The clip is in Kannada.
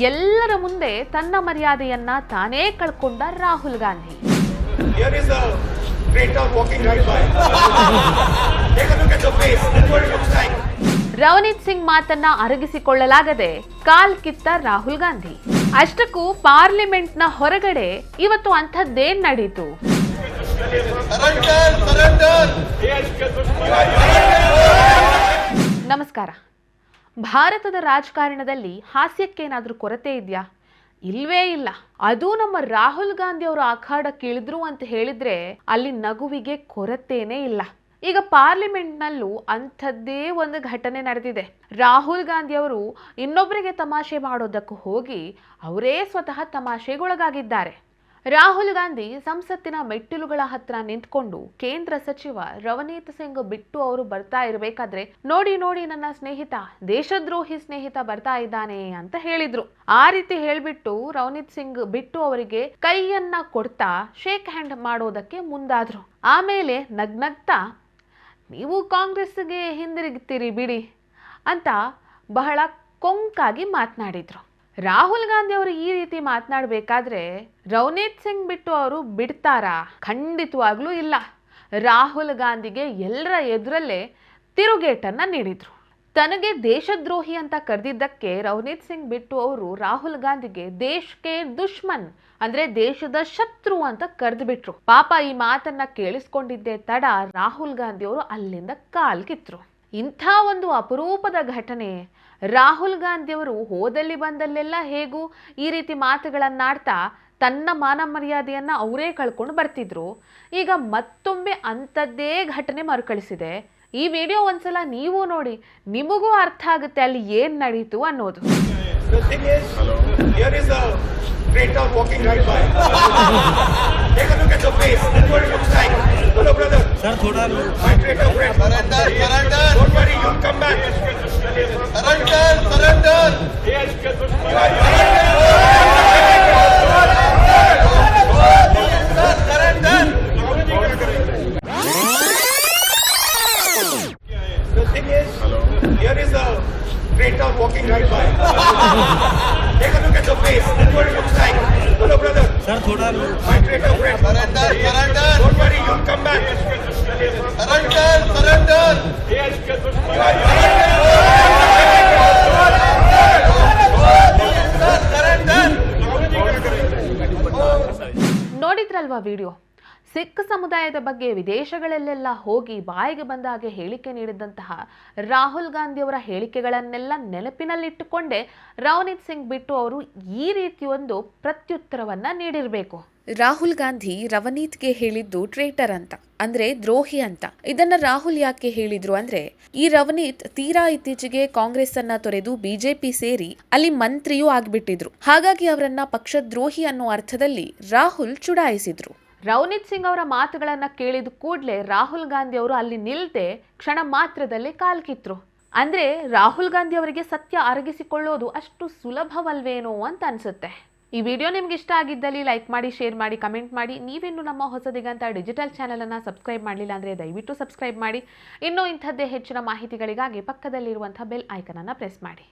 ಎಲ್ಲರ ಮುಂದೆ ತನ್ನ ಮರ್ಯಾದೆಯನ್ನ ತಾನೇ ಕಳ್ಕೊಂಡ ರಾಹುಲ್ ಗಾಂಧಿ. ರವನೀತ್ ಸಿಂಗ್ ಮಾತನ್ನ ಅರಗಿಸಿಕೊಳ್ಳಲಾಗದೆ ಕಾಲ್ ಕಿತ್ತ ರಾಹುಲ್ ಗಾಂಧಿ. ಅಷ್ಟಕ್ಕೂ ಪಾರ್ಲಿಮೆಂಟ್ನ ಹೊರಗಡೆ ಇವತ್ತು ಅಂಥದ್ದೇನ್ ನಡೀತು? ನಮಸ್ಕಾರ. ಭಾರತದ ರಾಜಕಾರಣದಲ್ಲಿ ಹಾಸ್ಯಕ್ಕೇನಾದ್ರೂ ಕೊರತೆ ಇದೆಯಾ? ಇಲ್ವೇ ಇಲ್ಲ. ಅದು ನಮ್ಮ ರಾಹುಲ್ ಗಾಂಧಿ ಅವರು ಅಖಾಡಕ್ಕಿಳಿದ್ರು ಅಂತ ಹೇಳಿದ್ರೆ ಅಲ್ಲಿ ನಗುವಿಗೆ ಕೊರತೆನೇ ಇಲ್ಲ. ಈಗ ಪಾರ್ಲಿಮೆಂಟ್ನಲ್ಲೂ ಅಂಥದ್ದೇ ಒಂದು ಘಟನೆ ನಡೆದಿದೆ. ರಾಹುಲ್ ಗಾಂಧಿ ಅವರು ಇನ್ನೊಬ್ಬರಿಗೆ ತಮಾಷೆ ಮಾಡೋದಕ್ಕೂ ಹೋಗಿ ಅವರೇ ಸ್ವತಃ ತಮಾಷೆಗೊಳಗಾಗಿದ್ದಾರೆ. ರಾಹುಲ್ ಗಾಂಧಿ ಸಂಸತ್ತಿನ ಮೆಟ್ಟಿಲುಗಳ ಹತ್ರ ನಿಂತ್ಕೊಂಡು ಕೇಂದ್ರ ಸಚಿವ ರವನೀತ್ ಸಿಂಗ್ ಬಿಟ್ಟು ಅವರು ಬರ್ತಾ ಇರಬೇಕಾದ್ರೆ ನೋಡಿ ನೋಡಿ ನನ್ನ ಸ್ನೇಹಿತ, ದೇಶದ್ರೋಹಿ ಸ್ನೇಹಿತ ಬರ್ತಾ ಇದ್ದಾನೆ ಅಂತ ಹೇಳಿದ್ರು. ಆ ರೀತಿ ಹೇಳ್ಬಿಟ್ಟು ರವನೀತ್ ಸಿಂಗ್ ಬಿಟ್ಟು ಅವರಿಗೆ ಕೈಯನ್ನ ಕೊಡ್ತಾ ಶೇಕ್ ಹ್ಯಾಂಡ್ ಮಾಡೋದಕ್ಕೆ ಮುಂದಾದ್ರು. ಆಮೇಲೆ ನಗ್ನಗ್ತಾ ನೀವು ಕಾಂಗ್ರೆಸ್ಗೆ ಹಿಂದಿರುಗ್ತೀರಿ ಬಿಡಿ ಅಂತ ಬಹಳ ಕೊಂಕಾಗಿ ಮಾತನಾಡಿದ್ರು. ರಾಹುಲ್ ಗಾಂಧಿ ಅವರು ಈ ರೀತಿ ಮಾತನಾಡಬೇಕಾದ್ರೆ ರವನೀತ್ ಸಿಂಗ್ ಬಿಟ್ಟು ಅವರು ಬಿಡ್ತಾರಾ? ಖಂಡಿತವಾಗ್ಲೂ ಇಲ್ಲ. ರಾಹುಲ್ ಗಾಂಧಿಗೆ ಎಲ್ಲರ ಎದುರಲ್ಲೇ ತಿರುಗೇಟನ್ನ ನೀಡಿದ್ರು. ತನಗೆ ದೇಶದ್ರೋಹಿ ಅಂತ ಕರೆದಿದ್ದಕ್ಕೆ ರವನೀತ್ ಸಿಂಗ್ ಬಿಟ್ಟು ಅವರು ರಾಹುಲ್ ಗಾಂಧಿಗೆ ದೇಶಕ್ಕೆ ದುಶ್ಮನ್ ಅಂದ್ರೆ ದೇಶದ ಶತ್ರು ಅಂತ ಕರೆದು ಬಿಟ್ರು. ಪಾಪ ಈ ಮಾತನ್ನ ಕೇಳಿಸ್ಕೊಂಡಿದ್ದೆ ತಡ ರಾಹುಲ್ ಗಾಂಧಿ ಅವರು ಅಲ್ಲಿಂದ ಕಾಲ್ ಕಿತ್ರು. ಇಂಥ ಒಂದು ಅಪರೂಪದ ಘಟನೆ. ರಾಹುಲ್ ಗಾಂಧಿ ಅವರು ಹೋದಲ್ಲಿ ಬಂದಲ್ಲೆಲ್ಲ ಹೇಗೂ ಈ ರೀತಿ ಮಾತುಗಳನ್ನಾಡ್ತಾ ತನ್ನ ಮಾನ ಮರ್ಯಾದೆಯನ್ನ ಅವರೇ ಕಳ್ಕೊಂಡು ಬರ್ತಿದ್ರು. ಈಗ ಮತ್ತೊಮ್ಮೆ ಅಂಥದ್ದೇ ಘಟನೆ ಮರುಕಳಿಸಿದೆ. ಈ ವಿಡಿಯೋ ಒಂದ್ಸಲ ನೀವು ನೋಡಿ, ನಿಮಗೂ ಅರ್ಥ ಆಗುತ್ತೆ ಅಲ್ಲಿ ಏನ್ ನಡೀತು ಅನ್ನೋದು. Take a look at the face. That's what it looks like. Hello, brother. Sir, thoda. My traitor friend. Surrender. Don't worry, you'll come back. Surrender. ನೋಡಿದ್ರಲ್ವಾ ವಿಡಿಯೋ? ಸಿಖ್ ಸಮುದಾಯದ ಬಗ್ಗೆ ವಿದೇಶಗಳಲ್ಲೆಲ್ಲ ಹೋಗಿ ಬಾಯಿಗೆ ಬಂದ ಹಾಗೆ ಹೇಳಿಕೆ ನೀಡಿದಂತಹ ರಾಹುಲ್ ಗಾಂಧಿ ಅವರ ಹೇಳಿಕೆಗಳನ್ನೆಲ್ಲ ನೆನಪಿನಲ್ಲಿಟ್ಟುಕೊಂಡೇ ರವನೀತ್ ಸಿಂಗ್ ಬಿಟ್ಟು ಅವರು ಈ ರೀತಿ ಒಂದು ಪ್ರತ್ಯುತ್ತರವನ್ನ ನೀಡಿರಬೇಕು. ರಾಹುಲ್ ಗಾಂಧಿ ರವನೀತ್ಗೆ ಹೇಳಿದ್ದು ಟ್ರೇಟರ್ ಅಂತ, ಅಂದ್ರೆ ದ್ರೋಹಿ ಅಂತ. ಇದನ್ನ ರಾಹುಲ್ ಯಾಕೆ ಹೇಳಿದ್ರು ಅಂದ್ರೆ, ಈ ರವನೀತ್ ತೀರಾ ಇತ್ತೀಚೆಗೆ ಕಾಂಗ್ರೆಸ್ ಅನ್ನ ತೊರೆದು ಬಿಜೆಪಿ ಸೇರಿ ಅಲ್ಲಿ ಮಂತ್ರಿಯೂ ಆಗ್ಬಿಟ್ಟಿದ್ರು. ಹಾಗಾಗಿ ಅವರನ್ನ ಪಕ್ಷದ್ರೋಹಿ ಅನ್ನೋ ಅರ್ಥದಲ್ಲಿ ರಾಹುಲ್ ಚುಡಾಯಿಸಿದ್ರು. ರವನೀತ್ ಸಿಂಗ್ ಅವರ ಮಾತುಗಳನ್ನ ಕೇಳಿದ ಕೂಡಲೇ ರಾಹುಲ್ ಗಾಂಧಿ ಅವರು ಅಲ್ಲಿ ನಿಲ್ದೆ ಕ್ಷಣ ಮಾತ್ರದಲ್ಲಿ ಕಾಲ್ ಕಿತ್ರು. ಅಂದ್ರೆ ರಾಹುಲ್ ಗಾಂಧಿ ಅವರಿಗೆ ಸತ್ಯ ಅರಗಿಸಿಕೊಳ್ಳೋದು ಅಷ್ಟು ಸುಲಭವಲ್ವೇನೋ ಅಂತ ಅನ್ಸುತ್ತೆ. ಈ ವಿಡಿಯೋ ನಿಮ್ಗೆ ಇಷ್ಟ ಆಗಿದ್ದಲ್ಲಿ ಲೈಕ್ ಮಾಡಿ, ಶೇರ್ ಮಾಡಿ, ಕಮೆಂಟ್ ಮಾಡಿ. ನೀವಿನ್ನು ನಮ್ಮ ಹೊಸದಿಗಂತ ಡಿಜಿಟಲ್ ಚಾನೆಲ್ ಅನ್ನ ಸಬ್ಸ್ಕ್ರೈಬ್ ಮಾಡಲಿಲ್ಲ ಅಂದ್ರೆ ದಯವಿಟ್ಟು ಸಬ್ಸ್ಕ್ರೈಬ್ ಮಾಡಿ. ಇನ್ನೂ ಇಂಥದ್ದೇ ಹೆಚ್ಚಿನ ಮಾಹಿತಿಗಳಿಗಾಗಿ ಪಕ್ಕದಲ್ಲಿರುವಂತಹ ಬೆಲ್ ಐಕನ್ ಅನ್ನ ಪ್ರೆಸ್ ಮಾಡಿ.